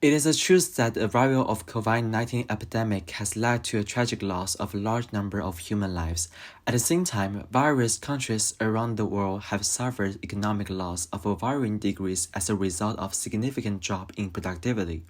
It is a truth that the arrival of COVID-19 epidemic has led to a tragic loss of a large number of human lives. At the same time, various countries around the world have suffered economic loss of varying degrees as a result of significant drop in productivity.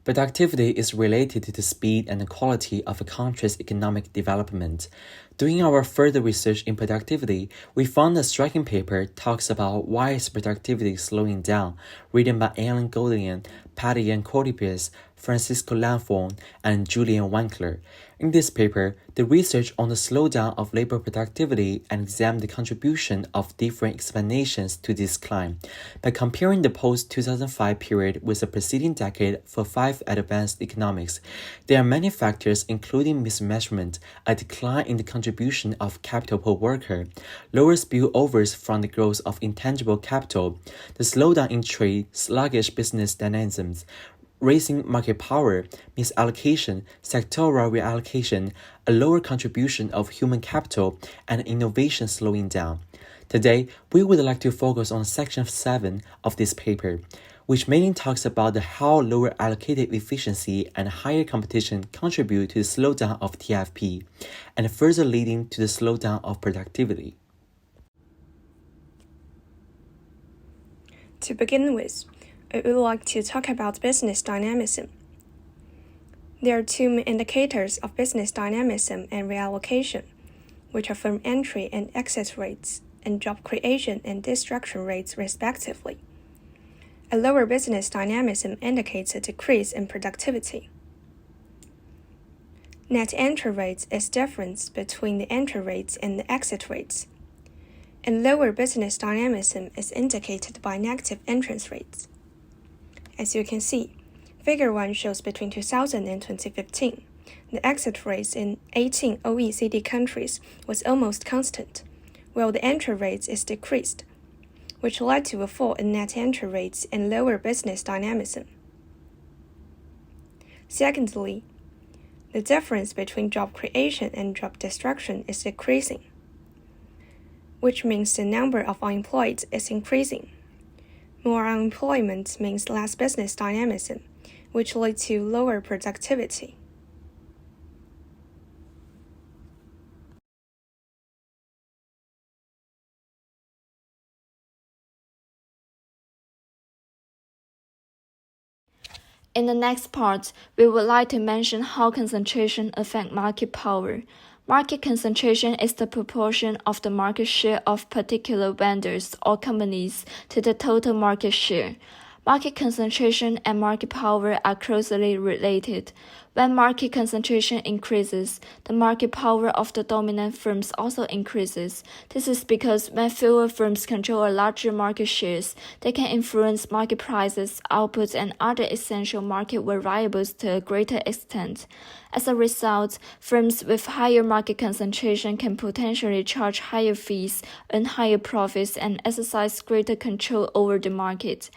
Productivity is related to the speed and the quality of a country's economic development. Doing our further research in productivity, we found a striking paper talks about why is productivity slowing down, written by Alan Goldin, Patty Cortipius, Francisco Lanfone, and Julian Winkler. In this paper, they researched on the slowdown of labor productivity and examined the contribution of different explanations to this decline. By comparing the post-2005 period with the preceding decade for 5 advanced economics, there are many factors including mismeasurement, a decline in the contribution of capital per worker, lower spillovers from the growth of intangible capital, the slowdown in trade, sluggish business dynamisms, raising market power, misallocation, sectoral reallocation, a lower contribution of human capital, and innovation slowing down. Today, we would like to focus on Section 7 of this paper, which mainly talks about how lower allocated efficiency and higher competition contribute to the slowdown of TFP, and further leading to the slowdown of productivity. To begin with, I would like to talk about business dynamism. There are two main indicators of business dynamism and reallocation, which are firm entry and exit rates, and job creation and destruction rates respectively. A lower business dynamism indicates a decrease in productivity. Net entry rates is difference between the entry rates and the exit rates, and lower business dynamism is indicated by negative entrance rates. As you can see, Figure 1 shows between 2000 and 2015, the exit rates in 18 OECD countries was almost constant, while the entry rates is decreased, which led to a fall in net entry rates and lower business dynamism. Secondly, the difference between job creation and job destruction is decreasing, which means the number of unemployed is increasing. More unemployment means less business dynamism, which leads to lower productivity. In the next part, we would like to mention how concentration affects market power. Market concentration is the proportion of the market share of particular vendors or companies to the total market share. Market concentration and market power are closely related. When market concentration increases, the market power of the dominant firms also increases. This is because when fewer firms control a larger market shares, they can influence market prices, output, and other essential market variables to a greater extent. As a result, firms with higher market concentration can potentially charge higher fees, earn higher profits, and exercise greater control over the market.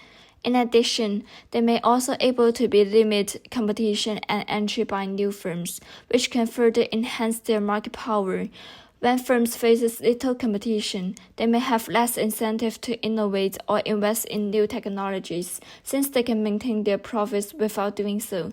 In addition, they may also able to limit competition and entry by new firms, which can further enhance their market power. When firms face little competition, they may have less incentive to innovate or invest in new technologies, since they can maintain their profits without doing so.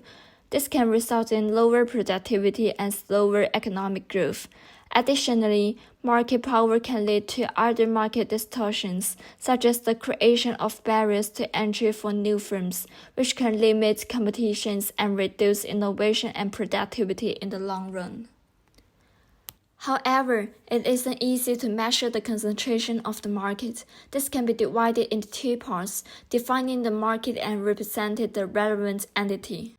This can result in lower productivity and slower economic growth. Additionally, market power can lead to other market distortions, such as the creation of barriers to entry for new firms, which can limit competitions and reduce innovation and productivity in the long run. However, it isn't easy to measure the concentration of the market. This can be divided into two parts, defining the market and representing the relevant entity.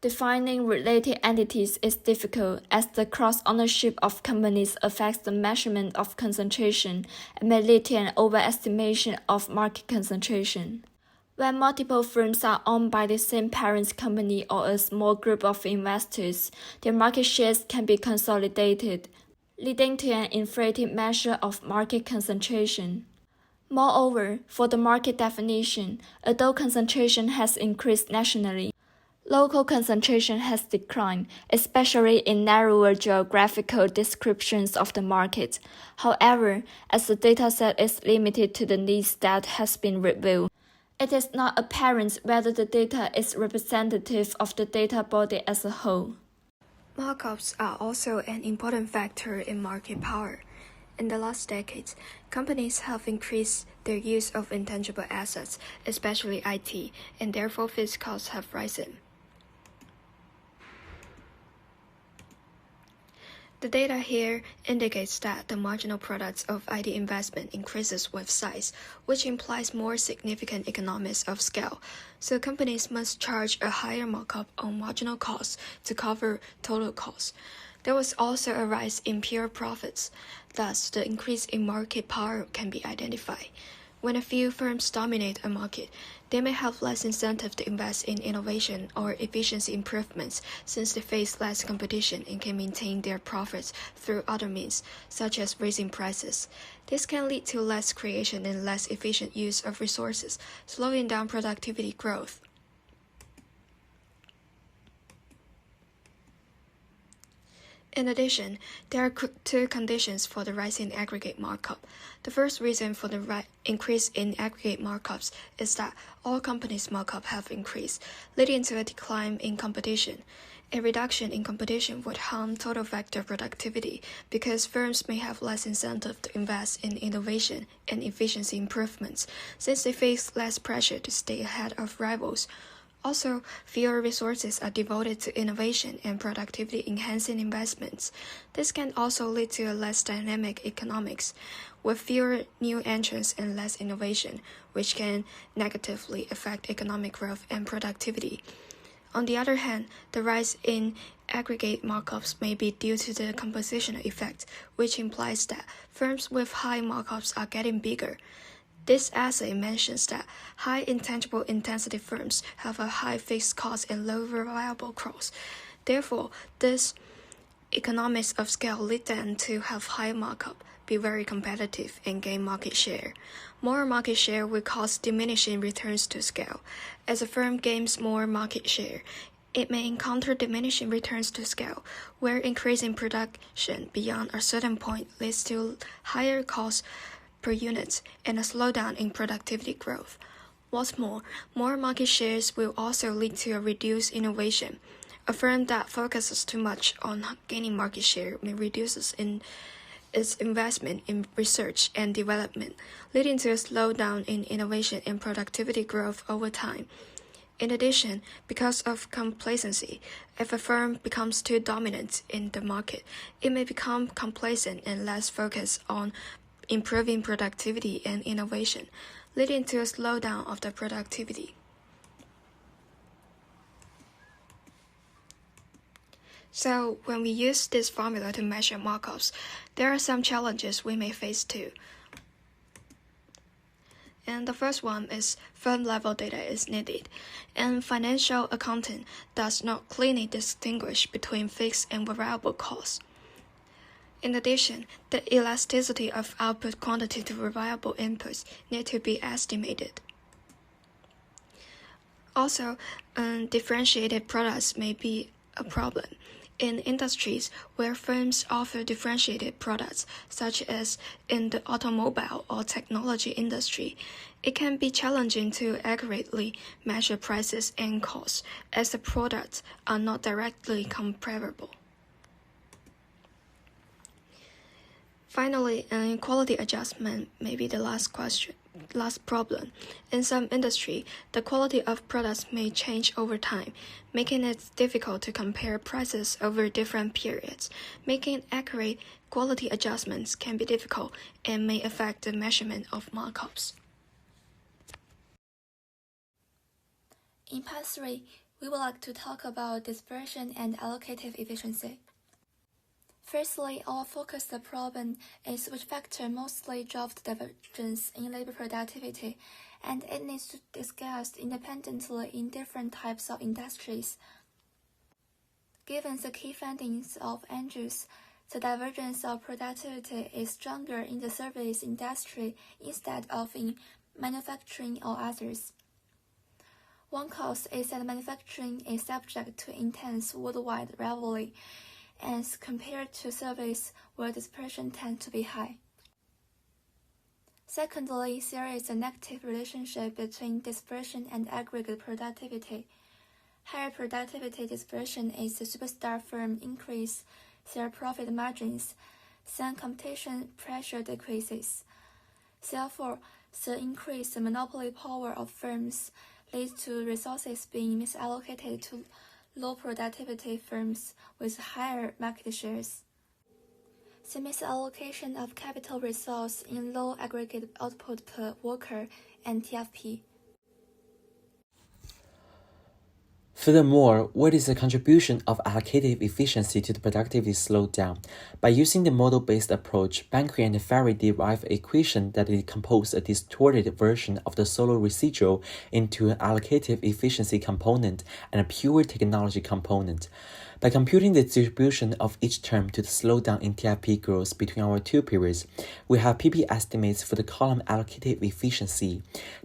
Defining related entities is difficult as the cross-ownership of companies affects the measurement of concentration and may lead to an overestimation of market concentration. When multiple firms are owned by the same parent company or a small group of investors, their market shares can be consolidated, leading to an inflated measure of market concentration. Moreover, for the market definition, although concentration has increased nationally, local concentration has declined, especially in narrower geographical descriptions of the market. However, as the dataset is limited to the needs that has been revealed, It is not apparent whether the data is representative of the data body as a whole. Markups are also an important factor in market power. In the last decades, companies have increased their use of intangible assets, especially IT, and therefore fixed costs have risen. The data here indicates that the marginal product of IT investment increases with size, which implies more significant economies of scale. So companies must charge a higher markup on marginal costs to cover total costs. There was also a rise in pure profits. Thus, the increase in market power can be identified. When a few firms dominate a market, they may have less incentive to invest in innovation or efficiency improvements since they face less competition and can maintain their profits through other means, such as raising prices. This can lead to less creation and less efficient use of resources, slowing down productivity growth. In addition, there are two conditions for the rise in aggregate markup. The first reason for the increase in aggregate markups is that all companies' markup have increased, leading to a decline in competition. A reduction in competition would harm total vector productivity because firms may have less incentive to invest in innovation and efficiency improvements since they face less pressure to stay ahead of rivals. Also, fewer resources are devoted to innovation and productivity-enhancing investments. This can also lead to a less dynamic economics, with fewer new entrants and less innovation, which can negatively affect economic growth and productivity. On the other hand, the rise in aggregate markups may be due to the compositional effect, which implies that firms with high markups are getting bigger. This essay mentions that high intangible intensity firms have a high fixed cost and low variable cost. Therefore, this economies of scale lead them to have high markup, be very competitive, and gain market share. More market share will cause diminishing returns to scale. As a firm gains more market share, it may encounter diminishing returns to scale, where increasing production beyond a certain point leads to higher costs per unit and a slowdown in productivity growth. What's more market shares will also lead to a reduced innovation. A firm that focuses too much on gaining market share may reduce its investment in research and development, leading to a slowdown in innovation and productivity growth over time. In addition, because of complacency, if a firm becomes too dominant in the market, it may become complacent and less focused on improving productivity and innovation, leading to a slowdown of the productivity. So, when we use this formula to measure markups, there are some challenges we may face too. And the first one is firm-level data is needed, and financial accounting does not clearly distinguish between fixed and variable costs. In addition, the elasticity of output quantity to variable inputs need to be estimated. Also, differentiated products may be a problem. In industries where firms offer differentiated products, such as in the automobile or technology industry, it can be challenging to accurately measure prices and costs, as the products are not directly comparable. Finally, quality adjustment may be the last problem. In some industry, the quality of products may change over time, making it difficult to compare prices over different periods. Making accurate quality adjustments can be difficult and may affect the measurement of markups. In part 3, we would like to talk about dispersion and allocative efficiency. Firstly, our focused problem is which factor mostly drove the divergence in labor productivity, and it needs to be discussed independently in different types of industries. Given the key findings of Andrews, the divergence of productivity is stronger in the service industry instead of in manufacturing or others. One cause is that manufacturing is subject to intense worldwide rivalry, as compared to service where dispersion tends to be high. Secondly, there is a negative relationship between dispersion and aggregate productivity. Higher productivity dispersion is the superstar firm increase their profit margins, then competition pressure decreases. Therefore, the increased monopoly power of firms leads to resources being misallocated to low productivity firms with higher market shares. The misallocation of capital resource in low aggregate output per worker and TFP. Furthermore, what is the contribution of allocative efficiency to the productivity slowdown? By using the model-based approach, Bankery and Ferry derive an equation that decomposes a distorted version of the solo residual into an allocative efficiency component and a pure technology component. By computing the distribution of each term to the slowdown in TFP growth between our two periods, we have PP estimates for the column allocative efficiency.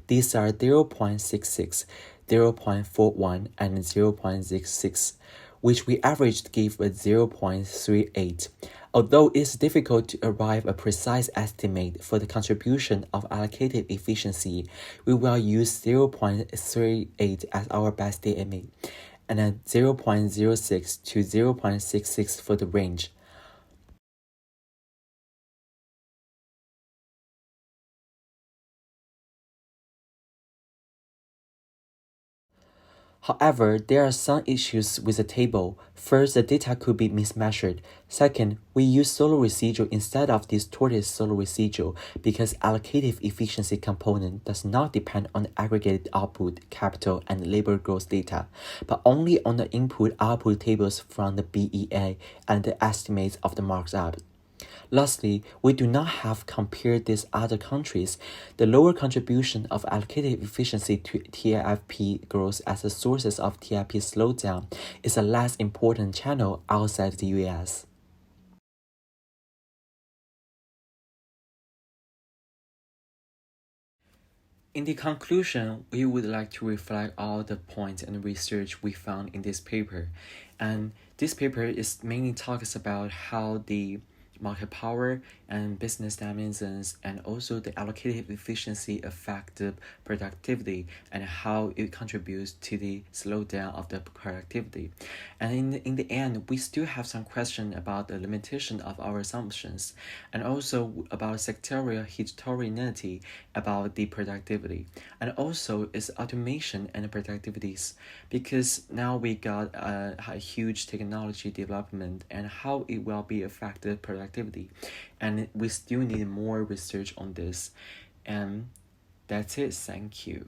These are 0.66, 0.41, and 0.66, which we averaged give a 0.38. Although it is difficult to arrive at a precise estimate for the contribution of allocative efficiency, we will use 0.38 as our best estimate, and a 0.06 to 0.66 for the range. However, there are some issues with the table. First, the data could be mismeasured. Second, we use solo residual instead of distorted solo residual because allocative efficiency component does not depend on the aggregated output, capital, and labor growth data, but only on the input-output tables from the BEA and the estimates of the markup. Lastly, we do not have compared these other countries. The lower contribution of allocative efficiency to TFP growth as the sources of TFP slowdown is a less important channel outside the US. In the conclusion, we would like to reflect all the points and research we found in this paper. And this paper is mainly talks about how the market power and business dynamisms and also the allocative efficiency affect the productivity and how it contributes to the slowdown of the productivity. And in the end, we still have some question about the limitation of our assumptions and also about sectorial heterogeneity about the productivity and also its automation and productivities, because now we got a huge technology development and how it will be affected productivity, and we still need more research on this. And that's it. Thank you.